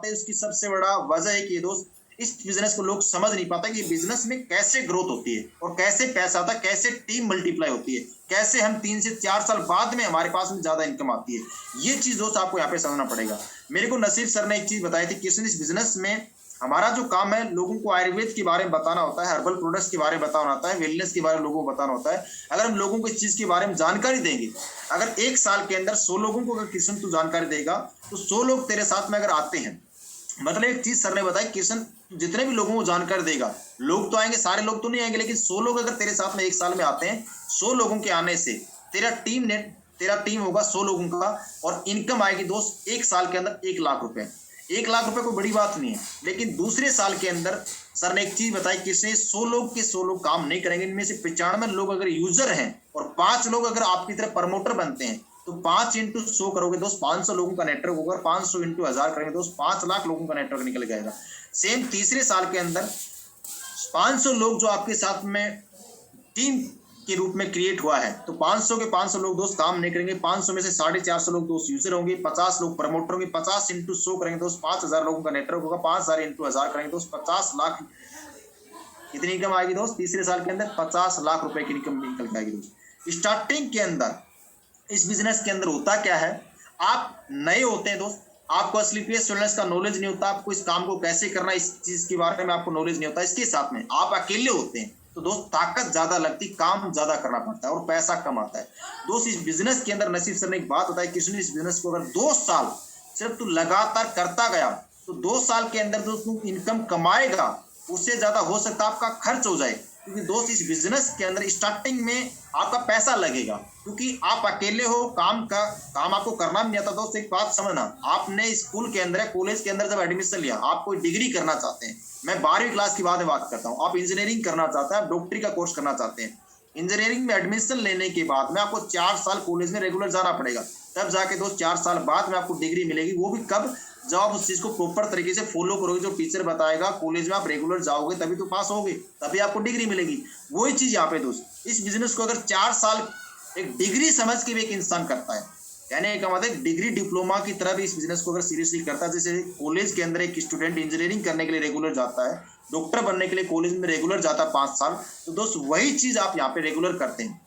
पाते हैं, उसकी सबसे बड़ा वजह है कि दोस्त इस बिजनेस को लोग समझ नहीं पाते कि बिजनेस में कैसे ग्रोथ होती है और कैसे पैसा आता है, कैसे टीम मल्टीप्लाई होती है, कैसे हम 3 से 4 साल बाद में हमारे पास में ज्यादा इनकम आती है। ये चीज दोस्त आपको यहाँ पे समझना पड़ेगा। मेरे को नसीब सर ने एक चीज बताई थी, किसी इस बिजनेस में हमारा जो काम है लोगों को आयुर्वेद के बारे में बताना होता है, हर्बल प्रोडक्ट्स के बारे में बताना होता है, वेलनेस के बारे में लोगों को बताना होता है। अगर हम लोगों को इस चीज के बारे में जानकारी देंगे, अगर 1 साल के अंदर 100 लोगों को अगर किशन तू जानकारी देगा तो 100 लोग तेरे साथ में अगर आते हैं, मतलब एक चीज सर ने बताई, किशन जितने भी लोगों को जानकारी देगा, लोग तो आएंगे, सारे लोग तो नहीं आएंगे, लेकिन 100 लोग अगर तेरे साथ में 1 साल में आते हैं, 100 लोगों के आने से तेरा टीम होगा 100 लोगों का और इनकम आएगी दोस्त 1 साल के अंदर 1 लाख रुपए। 1 लाख रुपए कोई बड़ी बात नहीं है, लेकिन दूसरे साल के अंदर सर ने एक चीज बताई, किसने 100 लोग के 100 लोग काम नहीं करेंगे, इनमें से 95 लोग अगर यूजर हैं और 5 लोग अगर आपकी तरह प्रमोटर बनते हैं, तो 5 इंटू 100 करोगे दोस्त, 500 लोगों का नेटवर्क होगा, 500 इंटू 1000 करेंगे दोस्त, 5 लाख लोगों का नेटवर्क निकल जाएगा। सेम तीसरे साल के अंदर 500 लोग जो आपके साथ में टीम के रूप में क्रिएट हुआ है, तो 500 के 500 लोग दोस्त काम नहीं करेंगे, 500 में से 450 लोग दोस्त यूजर होंगे, 50 लोग प्रमोटर होंगे, 50 इंटू 100 करेंगे दोस्त, 5000 लोगों का नेटवर्क होगा, 5000 इंटू 1000 करेंगे दोस्त, 50 लाख कितनी इनकम आएगी दोस्त तीसरे साल के अंदर, 50 लाख रुपए की इनकम निकल के आएगी दोस्त। स्टार्टिंग के अंदर इस बिजनेस के अंदर होता क्या है, आप नए होते हैं दोस्त, आपको असली पीएस वेलनेस का नॉलेज नहीं होता, आपको इस काम को कैसे करना इस चीज के बारे में आपको नॉलेज नहीं होता, इसके साथ में आप अकेले होते हैं तो दोस्त ताकत ज्यादा लगती, काम ज्यादा करना पड़ता है और पैसा कम आता है दोस्त। इस बिजनेस के अंदर नसीब सर ने एक बात बताई, किसी ने इस बिजनेस को अगर 2 साल सिर्फ तू लगातार करता गया तो 2 साल के अंदर जो तू इनकम कमाएगा उससे ज्यादा हो सकता है आपका खर्च हो जाए, क्योंकि दोस्त इस बिजनेस के अंदर स्टार्टिंग में आपका पैसा लगेगा, क्योंकि आप अकेले हो, काम आपको करना भी नहीं आता दोस्त। एक बात समझना, आपने स्कूल के अंदर कॉलेज के अंदर जब एडमिशन लिया, आप कोई डिग्री करना चाहते हैं, मैं 12वीं क्लास की बात करता हूँ, आप इंजीनियरिंग करना चाहते हैं, आप डॉक्टरी का कोर्स करना चाहते हैं, इंजीनियरिंग में एडमिशन लेने के बाद में आपको 4 साल कॉलेज में रेगुलर जाना पड़ेगा, तब जाके दोस्त 4 साल बाद में आपको डिग्री मिलेगी। वो भी कब, जब आप उस चीज को प्रॉपर तरीके से फॉलो करोगे, जो टीचर बताएगा, कॉलेज में आप रेगुलर जाओगे तभी तो पास होगे, तभी आपको डिग्री मिलेगी। वही चीज यहाँ पे दोस्त, इस बिजनेस को अगर 4 साल एक डिग्री समझ के भी एक इंसान करता है, कहने का मतलब डिग्री डिप्लोमा की तरह भी इस बिजनेस को अगर सीरियसली करता है, जैसे कॉलेज के अंदर एक स्टूडेंट इंजीनियरिंग करने के लिए रेगुलर जाता है, डॉक्टर बनने के लिए कॉलेज में रेगुलर जाता है 5 साल, तो दोस्त वही चीज आप यहाँ पे रेगुलर करते हैं।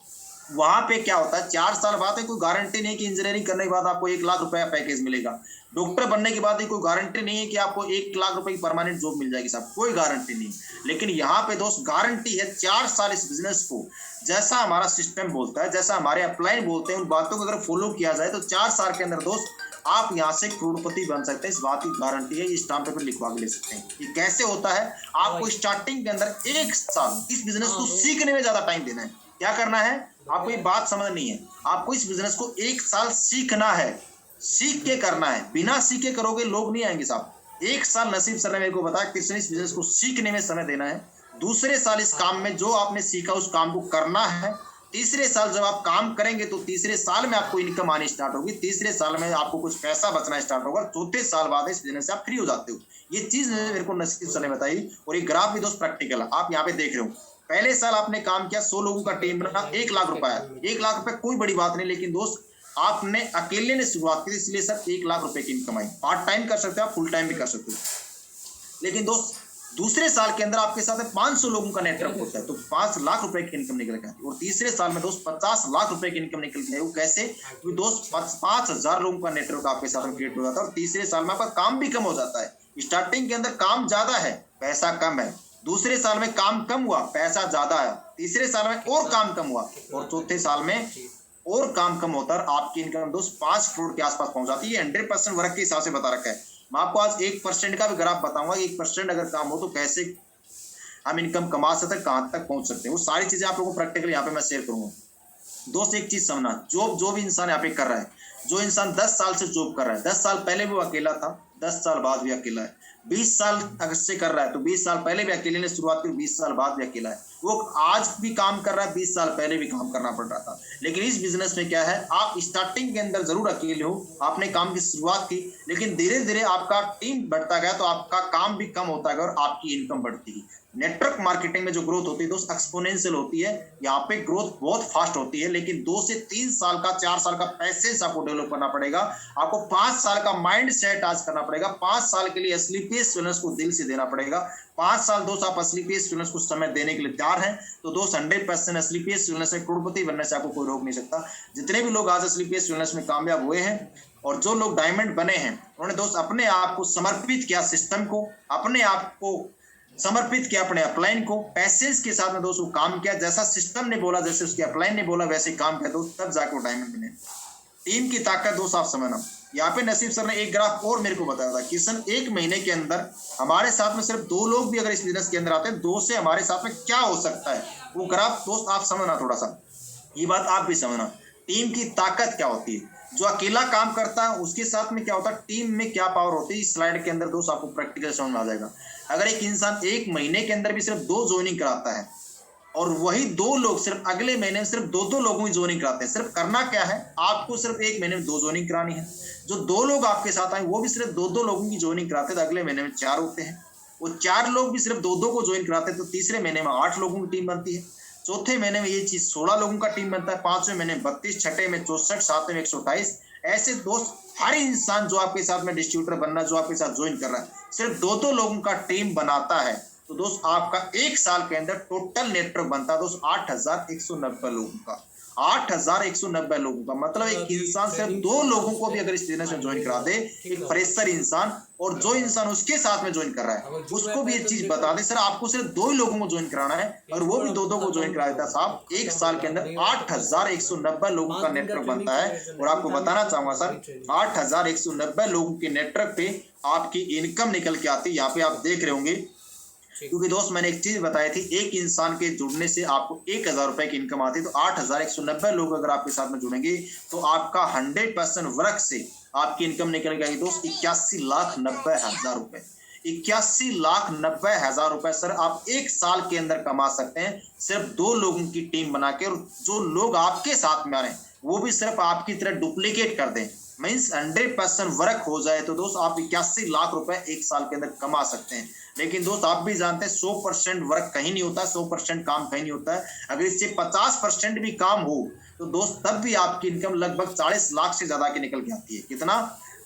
वहां पे क्या होता है, 4 साल बाद है, कोई गारंटी नहीं कि इंजीनियरिंग करने के बाद आपको 1 लाख रुपए पैकेज मिलेगा, डॉक्टर बनने के बाद कोई गारंटी नहीं है कि आपको 1 लाख रुपए की परमानेंट जॉब मिल जाएगी साहब, कोई गारंटी नहीं। लेकिन यहाँ पे दोस्त गारंटी है 4 साल इस बिजनेस को, जैसा हमारा सिस्टम बोलता है, जैसा हमारे अपलाइन बोलते हैं, उन बातों को अगर फॉलो किया जाए तो 4 साल के अंदर दोस्त आप यहाँ से करोड़पति बन सकते हैं, इस बात की गारंटी है, इस स्टाम्प पेपर लिखवा के ले सकते हैं। ये कैसे होता है, आपको स्टार्टिंग के अंदर 1 साल इस बिजनेस को सीखने में ज्यादा टाइम देना है। क्या करना है, आपको ये बात समझनी है, आपको इस बिजनेस को 1 साल सीखना है, सीख के करना है, बिना सीखे करोगे लोग नहीं आएंगे साहब। 1 साल नसीब सर ने मेरे को बताया किसने इस बिजनेस को सीखने में समय देना है, दूसरे साल इस काम में जो आपने सीखा उस काम को करना है, तीसरे साल जब आप काम करेंगे तो तीसरे साल में आपको इनकम आनी स्टार्ट होगी, तीसरे साल में आपको कुछ पैसा बचना स्टार्ट होगा, चौथे साल बाद इस बिजनेस से आप फ्री हो जाते हो। ये चीज मेरे को नसीब सर ने बताई, और ये ग्राफ भी दोस्त प्रैक्टिकल है, आप यहाँ पे देख रहे हो। पहले साल आपने काम किया, 100 लोगों का टीम बना, 1 लाख रुपए आया। 1 लाख रुपए कोई बड़ी बात नहीं, लेकिन दोस्त आपने अकेले ने शुरुआत की, इसलिए सर 1 लाख रुपए की इनकम आई। पार्ट टाइम कर सकते हो आप, फुल टाइम भी कर सकते हो, लेकिन दोस्त दूसरे साल के अंदर आपके साथ 500 लोगों का नेटवर्क होता है, तो 5 लाख रुपए की इनकम निकल के आती है। और तीसरे साल में दोस्त 50 लाख रुपए की इनकम निकल के आई। वो कैसे, क्योंकि दोस्त 5000 लोगों का नेटवर्क आपके साथ में क्रिएट हो जाता है, और तीसरे साल में आपका काम भी कम हो जाता है। स्टार्टिंग के अंदर काम ज्यादा है, पैसा कम है, दूसरे साल में काम कम हुआ, पैसा ज्यादा है, तीसरे साल में और काम कम हुआ, और चौथे साल में और काम कम होता है, आपकी इनकम दोस्त 5 करोड़ के आसपास पहुंच जाती है। 100% वर्क के हिसाब से बता रखा है। मैं आपको आज 1% का भी ग्राफ बताऊंगा, 1% अगर काम हो तो कैसे हम इनकम कमा सकते हैं, कहां तक पहुंच सकते हैं, वो सारी चीजें आप लोगों को प्रैक्टिकली यहाँ पे मैं शेयर करूंगा। दोस्त एक चीज समझना, जो भी इंसान यहाँ पे कर रहा है, जो इंसान 10 साल से जॉब कर रहा है, 10 साल पहले भी वो अकेला था, 10 साल बाद भी अकेला है, 20 साल अगर से कर रहा है तो 20 साल पहले भी अकेले ने शुरुआत की, 20 साल बाद भी अकेला है। वो आज भी काम कर रहा है, 20 साल पहले भी काम करना पड़ रहा था। लेकिन इस बिजनेस में क्या है, आप स्टार्टिंग के अंदर जरूर अकेले हो, आपने काम की शुरुआत की, लेकिन धीरे धीरे आपका टीम बढ़ता गया तो आपका काम भी कम होता गया और आपकी इनकम बढ़ती गई। नेटवर्क मार्केटिंग में जो ग्रोथ होती है दोस्त एक्सपोनेंशियल होती है। यहाँ पे ग्रोथ बहुत फास्ट होती है, लेकिन 2 से 3 साल का 4 साल का पैसेंस आपको डेवलप करना पड़ेगा। आपको 5 साल का माइंड सेट आज करना पड़ेगा। 5 साल के लिए स्लीपियस विलनेस को दिल से देना पड़ेगा। 5 साल दोस्त आप स्लीपियस विलनेस को समय देने के लिए तैयार हैं तो दोस्त 100% स्लीपियस विलनेस से करोड़पति बनने से आपको कोई रोक नहीं सकता। जितने भी लोग आज स्लीपियस विलनेस में कामयाब हुए हैं और जो लोग डायमंड बने हैं, उन्होंने दोस्त अपने आप को समर्पित किया सिस्टम को, अपने आप को समर्पित किया अपने अपलाइन को, पैसेंस के साथ में दोस्तों काम किया। जैसा सिस्टम ने बोला, जैसे उसके अपलाइन ने बोला, वैसे काम किया दोस्त, तब जाकर डायमंड बने। टीम की ताकत दोस्त आप समझना। यहाँ पे नसीब सर ने एक ग्राफ और मेरे को बताया था कि सन 1 महीने के अंदर हमारे साथ में सिर्फ 2 लोग भी अगर इस बिजनेस के अंदर आते हैं, 2 से हमारे साथ में क्या हो सकता है, वो ग्राफ दोस्त आप समझना थोड़ा सा, ये बात आप भी समझना। टीम की ताकत क्या होती है, जो अकेला काम करता है उसके साथ में क्या होता है, टीम में क्या पावर होती है, इस स्लाइड के अंदर दोस्त आपको प्रैक्टिकल समझ में आ जाएगा। अगर एक इंसान 1 महीने के अंदर भी सिर्फ 2 ज्वाइनिंग कराता है और वही 2 लोग सिर्फ अगले महीने में सिर्फ 2-2 लोगों की ज्वाइनिंग कराते हैं, सिर्फ करना क्या है, आपको सिर्फ 1 महीने में 2 ज्वाइनिंग करानी है। जो 2 लोग आपके साथ आए वो भी सिर्फ 2-2 लोगों की ज्वाइनिंग कराते हैं तो अगले महीने में 4 होते हैं। वो 4 लोग भी सिर्फ 2-2 को ज्वाइन कराते हैं तो तीसरे महीने में 8 लोगों की टीम बनती है। चौथे महीने में ये चीज 16 लोगों का टीम बनता है, 5वें महीने में 32, छठे में 64, 7वें में 128। ऐसे दोस्त हर इंसान जो आपके साथ में डिस्ट्रीब्यूटर बनना, जो आपके साथ ज्वाइन कर रहा है, सिर्फ 2-2 लोगों का टीम बनाता है तो दोस्त आपका 1 साल के अंदर टोटल नेटवर्क बनता है दोस्त 8190 लोगों का। 8190 लोगों का मतलब एक इंसान सिर्फ 2 लोगों को भी अगर इस बिजनेस में ज्वाइन करा दे, एक फ्रेशर इंसान, और जो इंसान उसके साथ में ज्वाइन कर रहा है उसको भी ये चीज बता दे, सर आपको सिर्फ 2 लोगों को ज्वाइन कराना है, और वो भी 2-2 को ज्वाइन करा देता है साहब, 1 साल के अंदर 8190 लोगों का नेटवर्क बनता है। और आपको बताना चाहूंगा सर, 8190 लोगों के नेटवर्क पे आपकी इनकम निकल के आती है। यहाँ पे आप देख रहे होंगे, क्योंकि दोस्त मैंने एक चीज बताई थी, एक इंसान के जुड़ने से आपको 1000 रुपए की इनकम आती है। तो 8190 लोग अगर आपके साथ में जुड़ेंगे तो आपका 100% वर्क से आपकी इनकम निकल गई दोस्त 81,90,000 रुपए। 81,90,000 रुपए सर आप 1 साल के अंदर कमा सकते हैं, सिर्फ 2 लोगों की टीम बना के। और जो लोग आपके साथ में आ रहे हैं वो भी सिर्फ आपकी तरह डुप्लीकेट कर दें, मीन्स 100% वर्क हो जाए तो दोस्त आप 81 लाख रुपए 1 साल के अंदर कमा सकते हैं। लेकिन दोस्त आप भी जानते हैं 100% वर्क कहीं नहीं होता है, 100% काम कहीं नहीं होता है। अगर इससे 50% भी काम हो तो दोस्त तब भी आपकी इनकम लगभग 40 लाख से ज्यादा की निकल के आती है। कितना?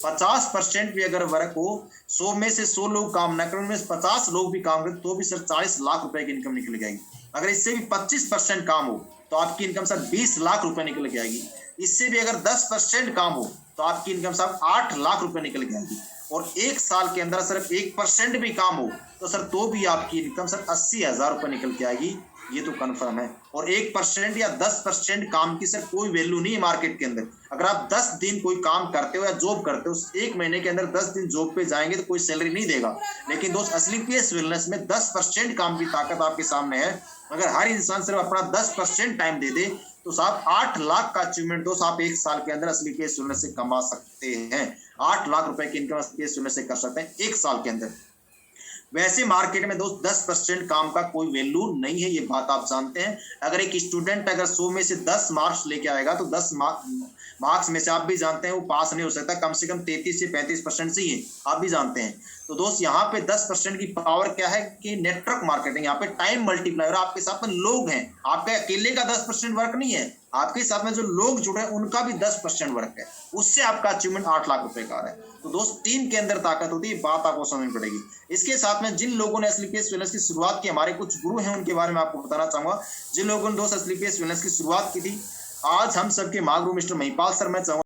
50% भी अगर वर्क हो, 100 में से 100 लोग काम न करें, उनमें 50 लोग भी काम करें तो भी सर 40 लाख रुपए की इनकम निकल जाएगी। अगर इससे भी 25% काम हो तो आपकी इनकम सर 20 लाख रुपए निकल के आएगी। इससे भी अगर 10% काम हो तो आपकी इनकम सर 8 लाख रुपए निकल के आएगी। और 1 साल के अंदर सिर्फ 1% भी काम हो तो सर तो भी आपकी इनकम सर 80,000 रुपए निकल के आएगी, ये तो कंफर्म है। और 1% या 10% काम की सर कोई वैल्यू नहीं है मार्केट के अंदर। अगर आप 10 दिन कोई काम करते हो या जॉब करते हो, 1 महीने के अंदर 10 दिन जॉब पे जाएंगे तो कोई सैलरी नहीं देगा। लेकिन दोस्त स्लीपियस वेलनेस में 10% काम की ताकत आपके सामने है। अगर हर इंसान सिर्फ अपना 10% टाइम दे दे तो साहब 8 लाख का अचीवमेंट दोस्त आप 1 साल के अंदर स्लीपियस वेलनेस से कमा सकते हैं। 8 लाख रुपए की इनकम स्लीपियस वेलनेस से कर सकते हैं 1 साल के अंदर। वैसे मार्केट में दोस्त 10% काम का कोई वैल्यू नहीं है, ये बात आप जानते हैं। अगर एक स्टूडेंट अगर 100 में से 10 मार्क्स लेके आएगा तो 10 मार्क्स में से आप भी जानते हैं वो पास नहीं हो सकता, कम से कम 33 से 35% से ही आप भी जानते हैं। तो दोस्त यहाँ पे 10% की पावर क्या है कि नेटवर्क मार्केटिंग, यहाँ पे टाइम मल्टीप्लायर, आपके साथ में लोग हैं, आपके अकेले का 10% वर्क नहीं है, आपके साथ में जो लोग जुड़े हैं उनका भी 10% वर्क है, उससे आपका अचीवमेंट 8 लाख रुपए का है। तो दोस्त टीम के अंदर ताकत होती है, बात आपको समझनी पड़ेगी। इसके साथ में जिन लोगों ने स्लीपियस वेलनेस की शुरुआत की, हमारे कुछ गुरु हैं उनके बारे में आपको बताना चाहूंगा। जिन लोगों ने दोस्त स्लीपियस वेलनेस की शुरुआत की थी, आज हम सबके महागुरु मिस्टर महिपाल सर, मैं चाहूंगा